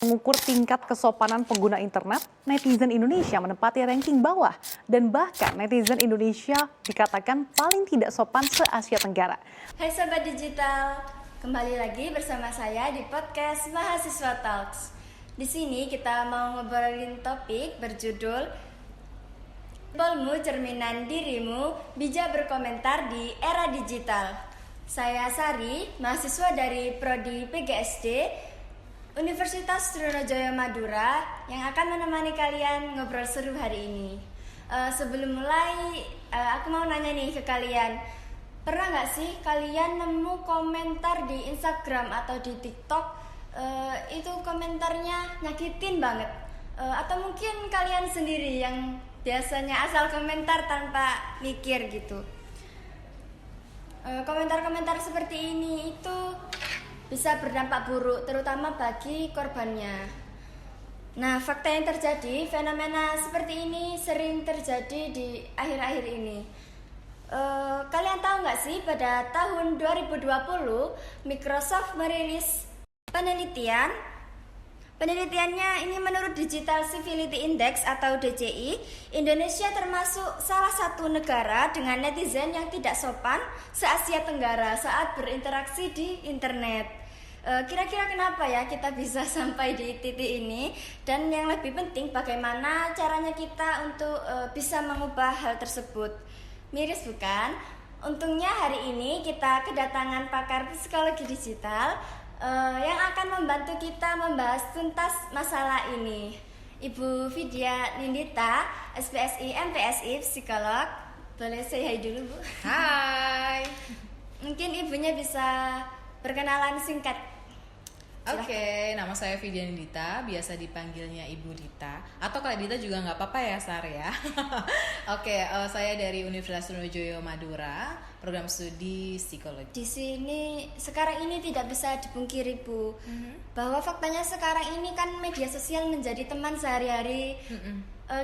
mengukur tingkat kesopanan pengguna internet, netizen Indonesia menempati ranking bawah dan bahkan netizen Indonesia dikatakan paling tidak sopan se-Asia Tenggara. Hai Sobat Digital, kembali lagi bersama saya di podcast Mahasiswa Talks. Di sini kita mau ngobrolin topik berjudul Polmu Cerminan Dirimu, Bijak Berkomentar di Era Digital. Saya Sari, mahasiswa dari Prodi PGSD Universitas Sriwijaya Madura yang akan menemani kalian ngobrol seru hari ini. Sebelum mulai, aku mau nanya nih ke kalian, pernah nggak sih kalian nemu komentar di Instagram atau di TikTok itu komentarnya nyakitin banget? Atau mungkin kalian sendiri yang biasanya asal komentar tanpa mikir gitu? Komentar-komentar seperti ini itu bisa berdampak buruk, terutama bagi korbannya. Nah, fakta yang terjadi, fenomena seperti ini sering terjadi di akhir-akhir ini. Kalian tahu nggak sih, pada tahun 2020 Microsoft merilis penelitian. Penelitiannya ini menurut Digital Civility Index atau DCI, Indonesia termasuk salah satu negara dengan netizen yang tidak sopan se-Asia Tenggara saat berinteraksi di internet. Kira-kira kenapa ya kita bisa sampai di titik ini, dan yang lebih penting bagaimana caranya kita untuk bisa mengubah hal tersebut. Miris bukan? Untungnya hari ini kita kedatangan pakar psikologi digital yang akan membantu kita membahas tuntas masalah ini. Ibu Vidya Nindita, SPSI MPSI psikolog. Boleh saya hai dulu, Bu? Hai. Mungkin ibunya bisa perkenalan singkat. Oke, nama saya Vidya Nindita, biasa dipanggilnya Ibu Dita. Atau kalau Dita juga nggak apa-apa ya, Sar ya. Oke, saya dari Universitas Sriwijaya Madura, program studi psikologi. Di sini sekarang ini tidak bisa dipungkiri, Bu, bahwa faktanya sekarang ini kan media sosial menjadi teman sehari-hari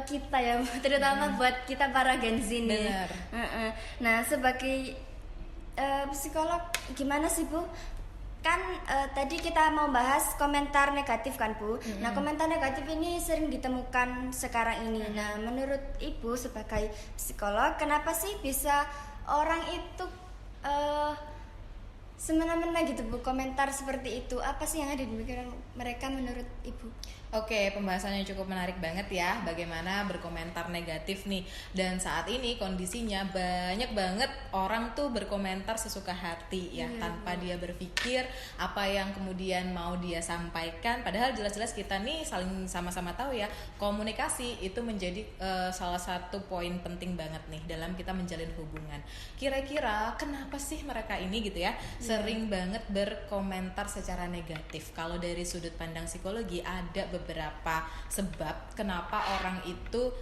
kita ya, Bu, terutama buat kita para Gen Z nih. Benar. Nah, sebagai psikolog gimana sih, Bu? Kan tadi kita mau bahas komentar negatif kan, Bu. Nah, komentar negatif ini sering ditemukan sekarang ini. Nah, menurut Ibu sebagai psikolog, kenapa sih bisa orang itu semena-mena gitu, Bu, komentar seperti itu? Apa sih yang ada di pikiran mereka menurut Ibu? Oke, pembahasannya cukup menarik banget ya, bagaimana berkomentar negatif nih. Dan saat ini kondisinya banyak banget orang tuh berkomentar sesuka hati ya, tanpa dia berpikir apa yang kemudian mau dia sampaikan. Padahal jelas-jelas kita nih saling sama-sama tahu ya, komunikasi itu menjadi salah satu poin penting banget nih dalam kita menjalin hubungan. Kira-kira kenapa sih mereka ini gitu ya, sering banget berkomentar secara negatif? Kalau dari sudut pandang psikologi ada beberapa sebab kenapa orang itu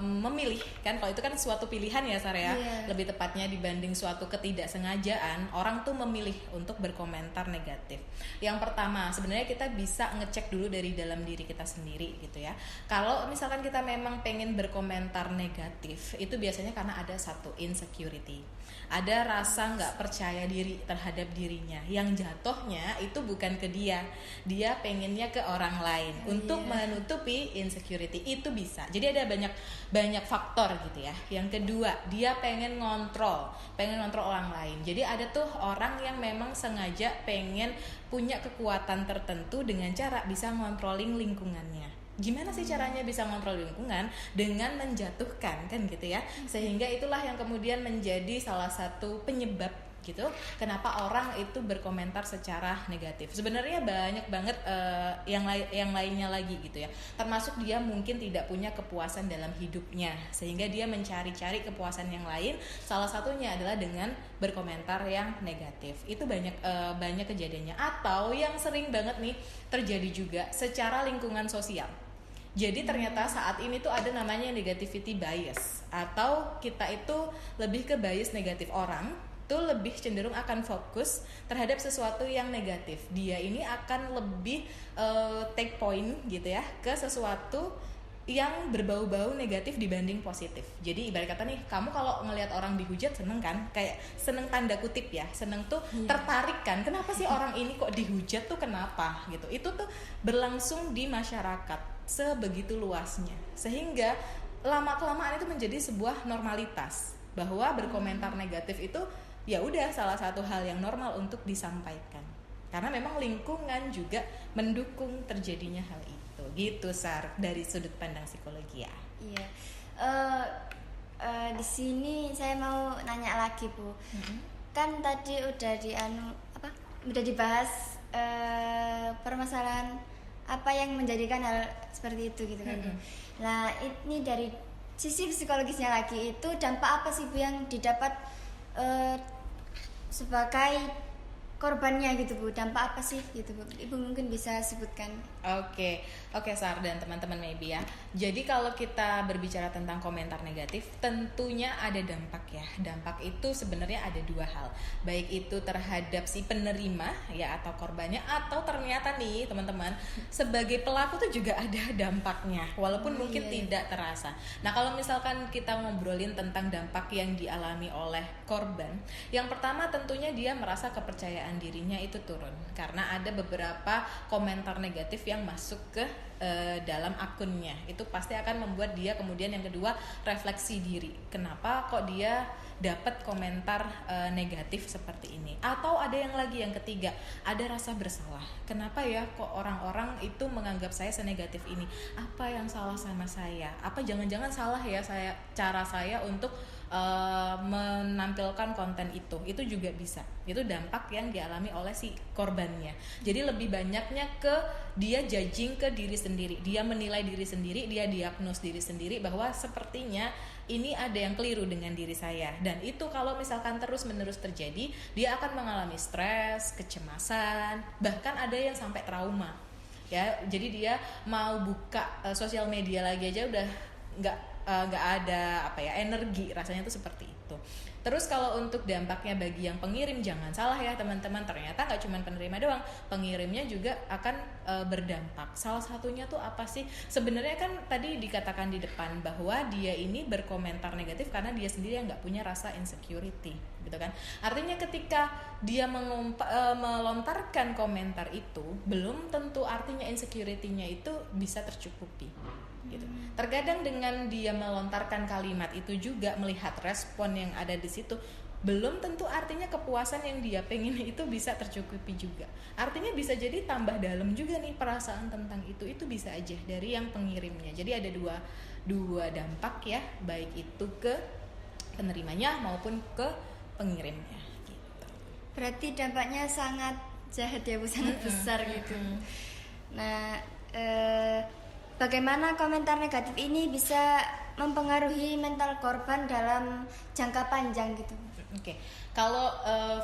memilih, kan kalau itu kan suatu pilihan ya, Sarah, lebih tepatnya dibanding suatu ketidaksengajaan, orang tuh memilih untuk berkomentar negatif. Yang pertama, sebenarnya kita bisa ngecek dulu dari dalam diri kita sendiri gitu ya. Kalau misalkan kita memang pengen berkomentar negatif, itu biasanya karena ada satu insecurity, ada rasa nggak percaya diri terhadap dirinya, yang jatuhnya itu bukan ke dia pengennya ke orang lain untuk menutupi insecurity. Itu bisa, jadi ada banyak faktor gitu ya. Yang kedua, dia pengen ngontrol orang lain. Jadi ada tuh orang yang memang sengaja pengen punya kekuatan tertentu dengan cara bisa ngontrolling lingkungannya. Gimana sih caranya bisa ngontrol lingkungan? Dengan menjatuhkan, kan gitu ya. Sehingga itulah yang kemudian menjadi salah satu penyebab gitu kenapa orang itu berkomentar secara negatif. Sebenarnya banyak banget yang lainnya lagi gitu ya, termasuk dia mungkin tidak punya kepuasan dalam hidupnya sehingga dia mencari-cari kepuasan yang lain. Salah satunya adalah dengan berkomentar yang negatif. Itu banyak kejadiannya. Atau yang sering banget nih terjadi juga secara lingkungan sosial. Jadi ternyata saat ini tuh ada namanya negativity bias, atau kita itu lebih ke bias negatif. Orang tuh lebih cenderung akan fokus terhadap sesuatu yang negatif. Dia ini akan lebih take point gitu ya ke sesuatu yang berbau-bau negatif dibanding positif. Jadi ibarat kata nih, kamu kalau ngelihat orang dihujat seneng kan? Kayak seneng tanda kutip ya, seneng tuh tertarik kan? Kenapa sih orang ini kok dihujat tuh kenapa gitu? Itu tuh berlangsung di masyarakat sebegitu luasnya, sehingga lama-kelamaan itu menjadi sebuah normalitas bahwa berkomentar negatif itu ya udah salah satu hal yang normal untuk disampaikan. Karena memang lingkungan juga mendukung terjadinya hal itu. Gitu Sar, dari sudut pandang psikologi ya. Iya. Di sini saya mau nanya lagi Bu. Kan tadi udah udah dibahas permasalahan apa yang menjadikan hal seperti itu gitu kan Bu. Nah ini dari sisi psikologisnya lagi, itu dampak apa sih Bu yang didapat sebagai korbannya gitu Bu, dampak apa sih gitu Bu, Ibu mungkin bisa sebutkan. Oke Sar dan teman-teman maybe ya. Jadi kalau kita berbicara tentang komentar negatif, tentunya ada dampak ya. Dampak itu sebenarnya ada dua hal, baik itu terhadap si penerima ya atau korbannya, atau ternyata nih teman-teman sebagai pelaku tuh juga ada dampaknya, walaupun mungkin tidak terasa. Nah kalau misalkan kita ngobrolin tentang dampak yang dialami oleh korban, yang pertama tentunya dia merasa kepercayaan dirinya itu turun karena ada beberapa komentar negatif yang masuk ke dalam akunnya. Itu pasti akan membuat dia kemudian yang kedua refleksi diri, kenapa kok dia dapat komentar negatif seperti ini. Atau ada yang lagi, yang ketiga, ada rasa bersalah, kenapa ya kok orang-orang itu menganggap saya senegatif ini, apa yang salah sama saya, apa jangan-jangan salah ya cara saya untuk menampilkan konten itu juga bisa. Itu dampak yang dialami oleh si korbannya. Jadi lebih banyaknya ke dia judging ke diri sendiri, dia menilai diri sendiri, dia diagnos diri sendiri bahwa sepertinya ini ada yang keliru dengan diri saya. Dan itu kalau misalkan terus menerus terjadi, dia akan mengalami stres, kecemasan, bahkan ada yang sampai trauma ya. Jadi dia mau buka sosial media lagi aja udah nggak ada energi, rasanya tuh seperti itu. Terus kalau untuk dampaknya bagi yang pengirim, jangan salah ya teman-teman, ternyata nggak cuma penerima doang, pengirimnya juga akan berdampak. Salah satunya tuh apa sih? Sebenarnya kan tadi dikatakan di depan bahwa dia ini berkomentar negatif karena dia sendiri yang nggak punya rasa insecurity, gitu kan? Artinya ketika dia melontarkan komentar itu, belum tentu artinya insecurity-nya itu bisa tercukupi. Gitu. Terkadang dengan dia melontarkan kalimat itu juga melihat respon yang ada di situ, belum tentu artinya kepuasan yang dia pengen itu bisa tercukupi juga. Artinya bisa jadi tambah dalam juga nih perasaan tentang itu bisa aja dari yang pengirimnya. Jadi ada dua dampak ya, baik itu ke penerimanya maupun ke pengirimnya gitu. Berarti dampaknya sangat jahat ya Bu, sangat besar gitu. Nah bagaimana komentar negatif ini bisa mempengaruhi mental korban dalam jangka panjang gitu? Oke. Kalau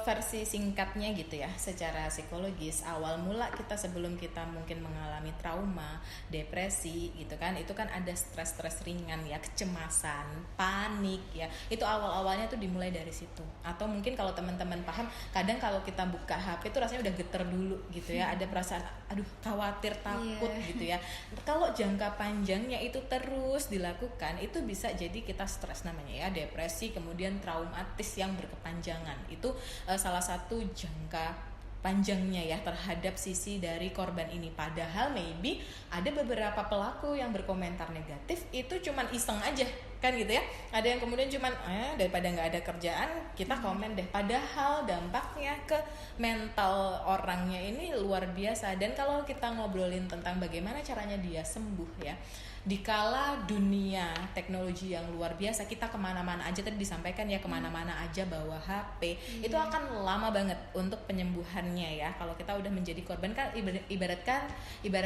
versi singkatnya gitu ya, secara psikologis, awal mula kita sebelum kita mungkin mengalami trauma, depresi gitu kan, itu kan ada stres-stres ringan ya, kecemasan, panik ya, itu awal-awalnya tuh dimulai dari situ. Atau mungkin kalau teman-teman paham, kadang kalau kita buka HP tuh rasanya udah geter dulu gitu ya, ada perasaan aduh khawatir, takut gitu ya. Kalau jangka panjangnya itu terus dilakukan, itu bisa jadi kita stres namanya ya, depresi, kemudian traumatis yang berkepanjangan. Itu salah satu jangka panjangnya ya terhadap sisi dari korban ini. Padahal maybe ada beberapa pelaku yang berkomentar negatif itu cuman iseng aja kan gitu ya, ada yang kemudian cuman daripada nggak ada kerjaan kita komen deh, padahal dampaknya ke mental orangnya ini luar biasa. Dan kalau kita ngobrolin tentang bagaimana caranya dia sembuh ya, dikala dunia teknologi yang luar biasa, kita kemana-mana aja, tadi disampaikan ya, kemana-mana aja bawa HP, itu akan lama banget untuk penyembuhannya ya. Kalau kita udah menjadi korban kan ibarat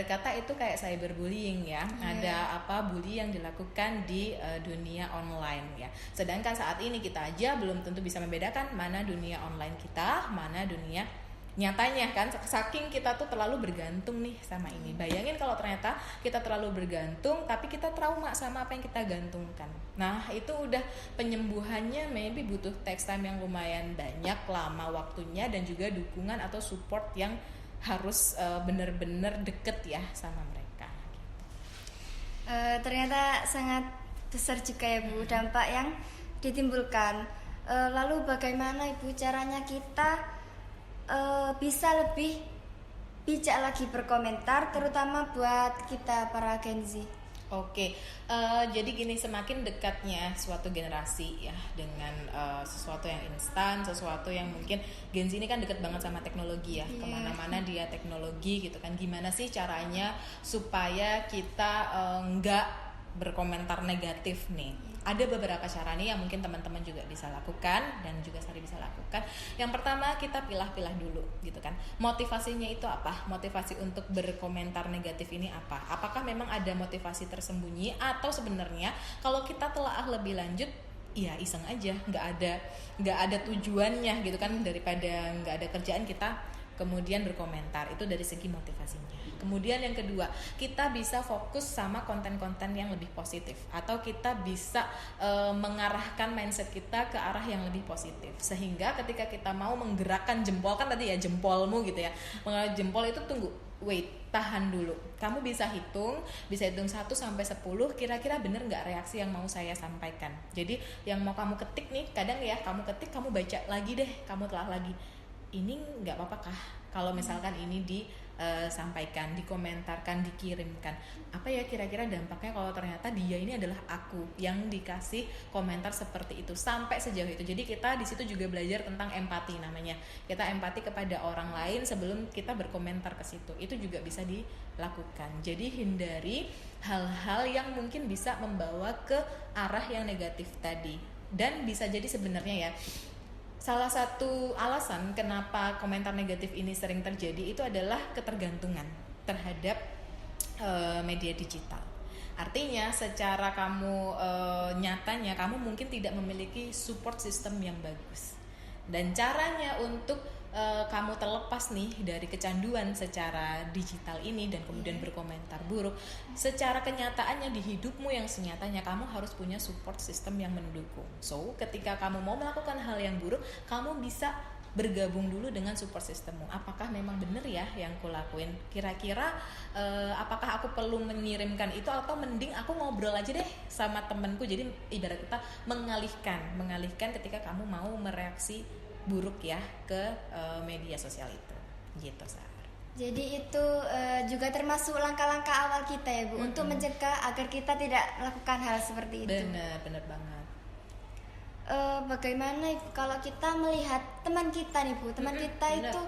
kata itu kayak cyberbullying ya, ada bully yang dilakukan di dunia online ya. Sedangkan saat ini kita aja belum tentu bisa membedakan mana dunia online kita, mana dunia nyatanya kan, saking kita tuh terlalu bergantung nih sama ini. Bayangin kalau ternyata kita terlalu bergantung tapi kita trauma sama apa yang kita gantungkan. Nah itu udah penyembuhannya maybe butuh text time yang lumayan banyak, lama waktunya, dan juga dukungan atau support yang harus bener-bener deket ya sama mereka gitu. Ternyata sangat besar juga ya Bu dampak yang ditimbulkan. Lalu bagaimana Ibu caranya kita bisa lebih bijak lagi berkomentar, terutama buat kita para Gen Z? Oke, jadi gini, semakin dekatnya suatu generasi ya dengan sesuatu yang instan, sesuatu yang mungkin Gen Z ini kan dekat banget sama teknologi ya, kemana-mana dia teknologi gitu kan. Gimana sih caranya supaya kita nggak berkomentar negatif nih? Ada beberapa cara nih yang mungkin teman-teman juga bisa lakukan dan juga Sari bisa lakukan. Yang pertama, kita pilah-pilah dulu gitu kan. Motivasinya itu apa? Motivasi untuk berkomentar negatif ini apa? Apakah memang ada motivasi tersembunyi atau sebenarnya kalau kita telaah lebih lanjut, ya iseng aja, nggak ada tujuannya gitu kan, daripada nggak ada kerjaan kita kemudian berkomentar. Itu dari segi motivasinya. Kemudian yang kedua, kita bisa fokus sama konten-konten yang lebih positif, atau kita bisa mengarahkan mindset kita ke arah yang lebih positif, sehingga ketika kita mau menggerakkan jempol, kan tadi ya jempolmu gitu ya, jempol itu tunggu, wait, tahan dulu. Kamu bisa hitung 1 sampai 10, kira-kira bener nggak reaksi yang mau saya sampaikan. Jadi yang mau kamu ketik nih, kadang ya kamu ketik, kamu baca lagi deh, kamu telah lagi, ini nggak apa-apa kah kalau misalkan ini disampaikan, dikomentarkan, dikirimkan, apa ya kira-kira dampaknya kalau ternyata dia ini adalah aku yang dikasih komentar seperti itu, sampai sejauh itu. Jadi kita di situ juga belajar tentang empati namanya, kita empati kepada orang lain sebelum kita berkomentar ke situ, itu juga bisa dilakukan. Jadi hindari hal-hal yang mungkin bisa membawa ke arah yang negatif tadi. Dan bisa jadi sebenarnya ya, salah satu alasan kenapa komentar negatif ini sering terjadi itu adalah ketergantungan terhadap media digital. Artinya secara kamu nyatanya kamu mungkin tidak memiliki support system yang bagus. Dan caranya untuk kamu terlepas nih dari kecanduan secara digital ini dan kemudian berkomentar buruk, secara kenyataannya di hidupmu yang senyatanya kamu harus punya support system yang mendukung. So ketika kamu mau melakukan hal yang buruk, kamu bisa bergabung dulu dengan support systemmu. Apakah memang benar ya yang kulakuin? Kira-kira apakah aku perlu mengirimkan itu, atau mending aku ngobrol aja deh sama temenku. Jadi ibarat kita mengalihkan ketika kamu mau mereaksi buruk ya ke media sosial itu, gitu Sar. Jadi itu juga termasuk langkah-langkah awal kita ya Bu, untuk mencegah agar kita tidak melakukan hal seperti itu. Benar banget. Bagaimana Ibu kalau kita melihat teman kita nih Bu, teman kita itu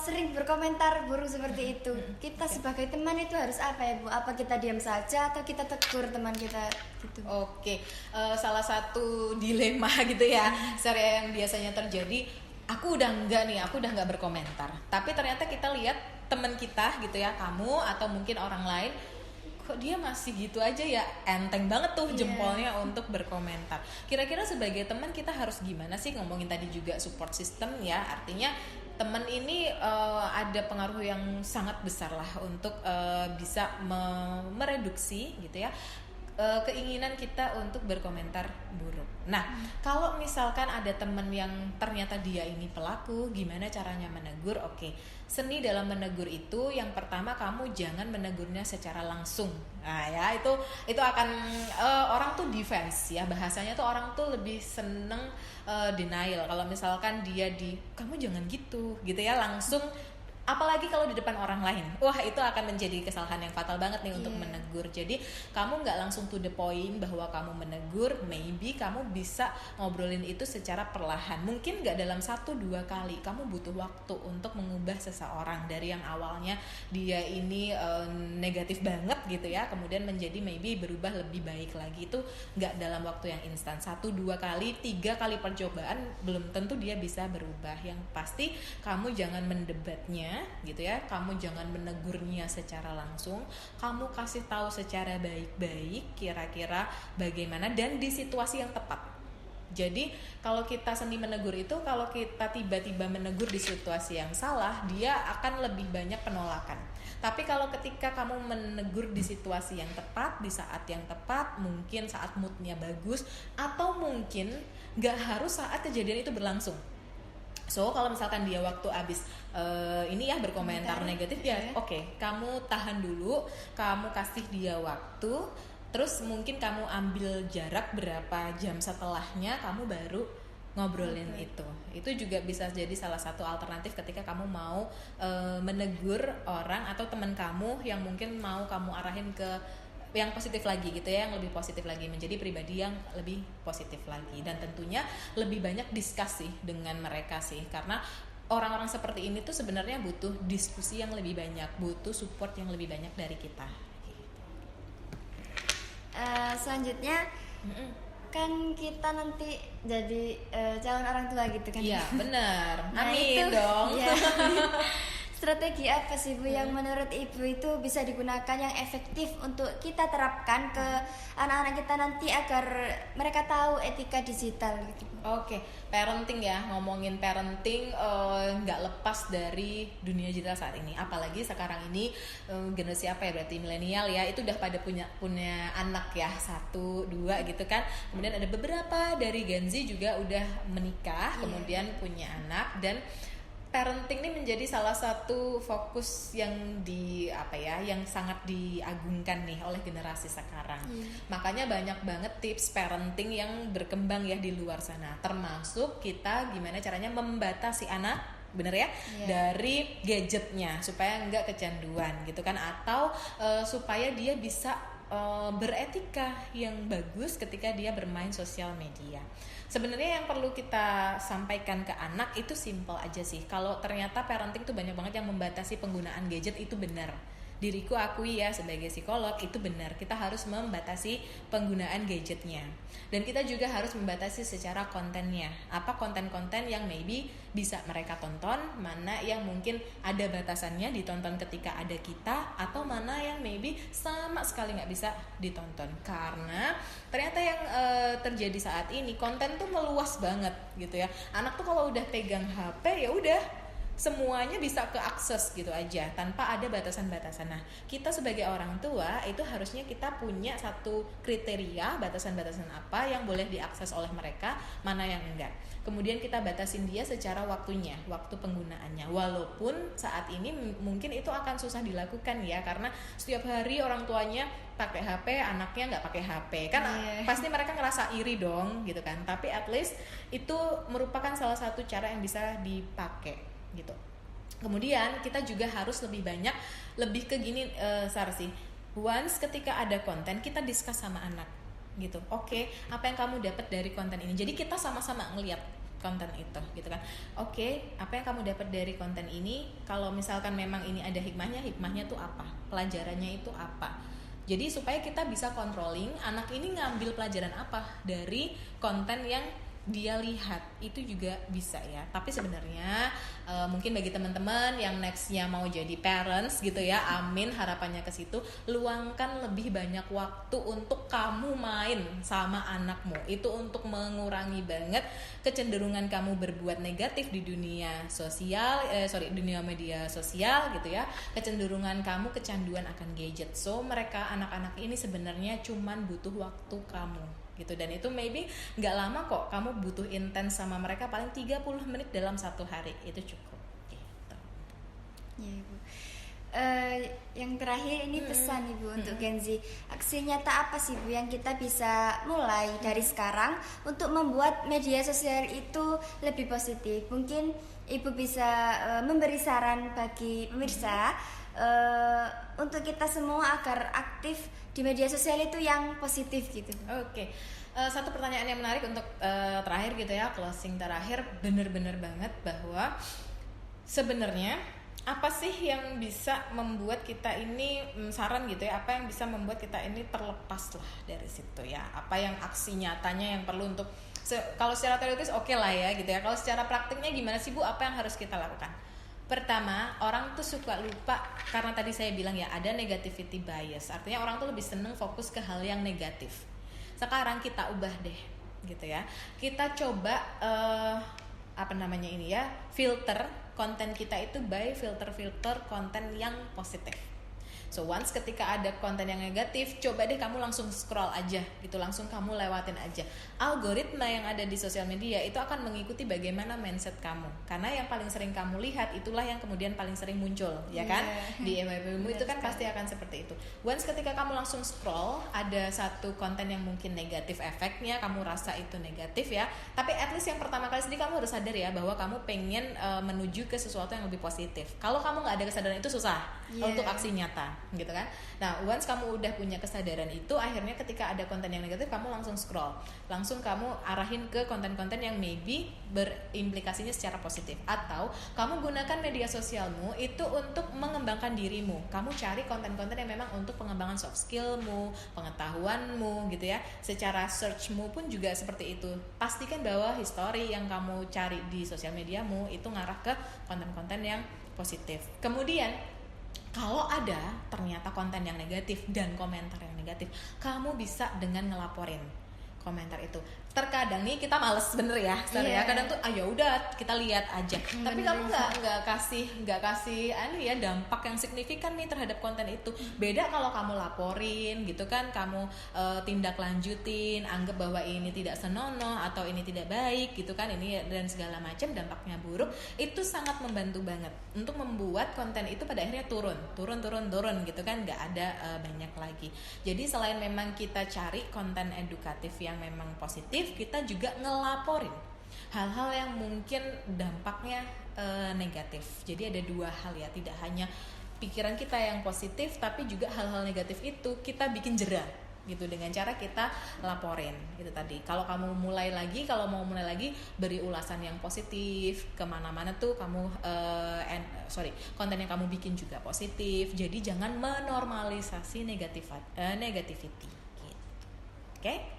sering berkomentar buruk seperti itu, kita sebagai teman itu harus apa ya Bu? Apa kita diam saja atau kita tegur teman kita gitu? Oke, salah satu dilema gitu ya, saya yang biasanya terjadi, aku udah nggak berkomentar, tapi ternyata kita lihat teman kita gitu ya, kamu atau mungkin orang lain, kok dia masih gitu aja ya, enteng banget tuh jempolnya untuk berkomentar. Kira-kira sebagai teman kita harus gimana sih? Ngomongin tadi juga support system ya, artinya teman ini ada pengaruh yang sangat besar lah untuk bisa mereduksi gitu ya keinginan kita untuk berkomentar buruk. Nah, kalau misalkan ada teman yang ternyata dia ini pelaku, gimana caranya menegur? Oke, seni dalam menegur itu yang pertama, kamu jangan menegurnya secara langsung. Nah ya, itu akan orang tuh defense ya, bahasanya tuh orang tuh lebih seneng denial. Kalau misalkan dia kamu jangan gitu ya, langsung. Apalagi kalau di depan orang lain, wah itu akan menjadi kesalahan yang fatal banget nih untuk menegur. Jadi kamu nggak langsung to the point bahwa kamu menegur, maybe kamu bisa ngobrolin itu secara perlahan. Mungkin nggak dalam 1-2 kali, kamu butuh waktu untuk mengubah seseorang dari yang awalnya dia ini negatif banget gitu ya, kemudian menjadi maybe berubah lebih baik lagi. Itu nggak dalam waktu yang instan, 1-2 kali, 3 kali percobaan belum tentu dia bisa berubah. Yang pasti kamu jangan mendebatnya gitu ya, kamu jangan menegurnya secara langsung, kamu kasih tahu secara baik-baik kira-kira bagaimana dan di situasi yang tepat. Jadi kalau kita seni menegur itu, kalau kita tiba-tiba menegur di situasi yang salah, dia akan lebih banyak penolakan. Tapi kalau ketika kamu menegur di situasi yang tepat, di saat yang tepat, mungkin saat moodnya bagus, atau mungkin gak harus saat kejadian itu berlangsung. So kalau misalkan dia waktu abis ini ya berkomentar negatif ya, oke, kamu tahan dulu, kamu kasih dia waktu, terus mungkin kamu ambil jarak berapa jam setelahnya, kamu baru ngobrolin itu juga bisa jadi salah satu alternatif ketika kamu mau menegur orang atau teman kamu yang mungkin mau kamu arahin ke yang positif lagi gitu ya, yang lebih positif lagi, menjadi pribadi yang lebih positif lagi. Dan tentunya lebih banyak diskusi dengan mereka sih, karena orang-orang seperti ini tuh sebenarnya butuh diskusi yang lebih banyak, butuh support yang lebih banyak dari kita. Selanjutnya kan kita nanti jadi calon orang tua gitu kan? Iya benar, Nah, amin itu, dong. ya. Strategi apa sih Bu yang menurut Ibu itu bisa digunakan yang efektif untuk kita terapkan ke anak-anak kita nanti agar mereka tahu etika digital gitu? Oke, parenting ya, ngomongin parenting nggak lepas dari dunia digital saat ini. Apalagi sekarang ini generasi apa ya, berarti milenial ya, itu udah pada punya anak ya, 1, 2 gitu kan. Kemudian ada beberapa dari Gen Z juga udah menikah, kemudian punya anak, dan parenting ini menjadi salah satu fokus yang yang sangat diagungkan nih oleh generasi sekarang. Makanya banyak banget tips parenting yang berkembang ya di luar sana, termasuk kita gimana caranya membatasi anak, bener ya, dari gadgetnya supaya nggak kecanduan gitu kan, atau supaya dia bisa beretika yang bagus ketika dia bermain sosial media. Sebenarnya yang perlu kita sampaikan ke anak itu simple aja sih. Kalau ternyata parenting tuh banyak banget yang membatasi penggunaan gadget, itu benar. Diriku akui ya sebagai psikolog, itu benar. Kita harus membatasi penggunaan gadgetnya. Dan kita juga harus membatasi secara kontennya. Apa konten-konten yang maybe bisa mereka tonton, mana yang mungkin ada batasannya ditonton ketika ada kita, atau mana yang maybe sama sekali nggak bisa ditonton. Karena ternyata yang terjadi saat ini, konten tuh meluas banget gitu ya. Anak tuh kalau udah pegang HP ya udah semuanya bisa keakses gitu aja tanpa ada batasan-batasan. Nah, kita sebagai orang tua itu harusnya kita punya satu kriteria batasan-batasan apa yang boleh diakses oleh mereka, mana yang enggak. Kemudian kita batasin dia secara waktunya, waktu penggunaannya. Walaupun saat ini mungkin itu akan susah dilakukan ya, karena setiap hari orang tuanya pakai HP, anaknya nggak pakai HP kan, pasti mereka ngerasa iri dong gitu kan. Tapi at least itu merupakan salah satu cara yang bisa dipakai gitu. Kemudian kita juga harus lebih ke gini Sarsi, once ketika ada konten kita discuss sama anak gitu. Oke, apa yang kamu dapat dari konten ini? Jadi kita sama-sama ngelihat konten itu gitu kan. Oke, apa yang kamu dapat dari konten ini? Kalau misalkan memang ini ada hikmahnya tuh apa? Pelajarannya itu apa? Jadi supaya kita bisa controlling anak ini ngambil pelajaran apa dari konten yang dia lihat, itu juga bisa ya. Tapi sebenarnya mungkin bagi teman-teman yang nextnya mau jadi parents gitu ya, amin, harapannya ke situ, luangkan lebih banyak waktu untuk kamu main sama anakmu. Itu untuk mengurangi banget kecenderungan kamu berbuat negatif di dunia sosial, dunia media sosial gitu ya. Kecenderungan kamu kecanduan akan gadget. So mereka anak-anak ini sebenarnya cuman butuh waktu kamu gitu, dan itu maybe nggak lama kok, kamu butuh intens sama mereka paling 30 menit dalam satu hari, itu cukup gitu. Ya Ibu. Yang terakhir ini pesan Ibu untuk Gen Z, aksi nyata apa sih Bu yang kita bisa mulai dari sekarang untuk membuat media sosial itu lebih positif? Mungkin Ibu bisa memberi saran bagi pemirsa untuk kita semua agar aktif di media sosial itu yang positif gitu. Oke. Satu pertanyaan yang menarik untuk terakhir gitu ya, closing terakhir, bener-bener banget bahwa sebenarnya apa sih yang bisa membuat kita ini saran gitu ya, apa yang bisa membuat kita ini terlepas lah dari situ ya, apa yang aksi nyatanya yang perlu untuk kalau secara teoritis oke lah ya gitu ya, kalau secara praktiknya gimana sih Bu, apa yang harus kita lakukan? Pertama, orang tuh suka lupa karena tadi saya bilang ya ada negativity bias. Artinya orang tuh lebih seneng fokus ke hal yang negatif. Sekarang kita ubah deh gitu ya. Kita coba filter konten kita itu by filter konten yang positif. So once ketika ada konten yang negatif, coba deh kamu langsung scroll aja gitu, langsung kamu lewatin aja. Algoritma yang ada di sosial media itu akan mengikuti bagaimana mindset kamu, karena yang paling sering kamu lihat itulah yang kemudian paling sering muncul, ya kan? Di FYP-mu itu kan pasti akan seperti itu. Once ketika kamu langsung scroll, ada satu konten yang mungkin negatif efeknya, kamu rasa itu negatif ya, tapi at least yang pertama kali sendiri kamu harus sadar ya bahwa kamu pengen menuju ke sesuatu yang lebih positif. Kalau kamu nggak ada kesadaran itu susah untuk aksi nyata, gitu kan? Nah, once kamu udah punya kesadaran itu, akhirnya ketika ada konten yang negatif, kamu langsung scroll, langsung kamu arahin ke konten-konten yang maybe berimplikasinya secara positif, atau kamu gunakan media sosialmu itu untuk mengembangkan dirimu. Kamu cari konten-konten yang memang untuk pengembangan soft skillmu, pengetahuanmu, gitu ya. Secara searchmu pun juga seperti itu. Pastikan bahwa history yang kamu cari di sosial mediamu itu ngarah ke konten-konten yang positif. Kemudian kalau ada ternyata konten yang negatif dan komentar yang negatif, kamu bisa dengan ngelaporin komentar itu. Terkadang nih kita males bener ya, ya kadang tuh ya udah kita lihat aja. Tapi kamu nggak kasih ya dampak yang signifikan nih terhadap konten itu. Beda kalau kamu laporin gitu kan, kamu tindak lanjutin, anggap bahwa ini tidak senonoh atau ini tidak baik gitu kan, ini dan segala macam dampaknya buruk, itu sangat membantu banget untuk membuat konten itu pada akhirnya turun gitu kan, nggak ada banyak lagi. Jadi selain memang kita cari konten edukatif yang memang positif, kita juga ngelaporin hal-hal yang mungkin dampaknya negatif. Jadi ada dua hal ya, tidak hanya pikiran kita yang positif, tapi juga hal-hal negatif itu kita bikin jera gitu dengan cara kita laporin. Itu tadi, kalau mau mulai lagi beri ulasan yang positif kemana-mana tuh kamu konten yang kamu bikin juga positif. Jadi jangan menormalisasi negativity gitu. Oke.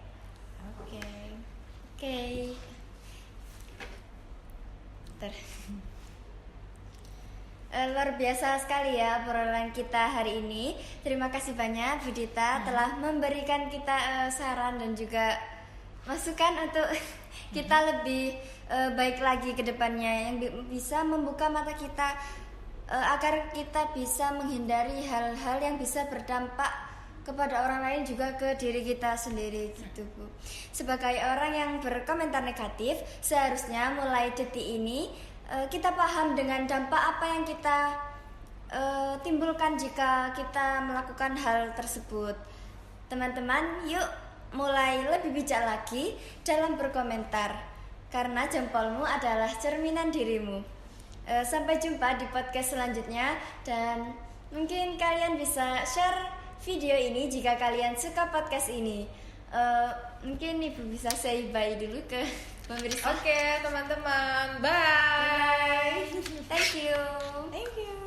Luar biasa sekali ya obrolan kita hari ini. Terima kasih banyak Bu Dita telah memberikan kita saran dan juga masukan untuk kita lebih baik lagi ke depannya, yang bisa membuka mata kita agar kita bisa menghindari hal-hal yang bisa berdampak kepada orang lain, juga ke diri kita sendiri gitu Bu. Sebagai orang yang berkomentar negatif, seharusnya mulai detik ini kita paham dengan dampak apa yang kita timbulkan jika kita melakukan hal tersebut. Teman-teman, yuk mulai lebih bijak lagi dalam berkomentar, karena jempolmu adalah cerminan dirimu. Sampai jumpa di podcast selanjutnya, dan mungkin kalian bisa share video ini jika kalian suka podcast ini. Mungkin Ibu bisa say bye dulu ke pemirsa. Oke, teman-teman. Bye. Thank you. Thank you.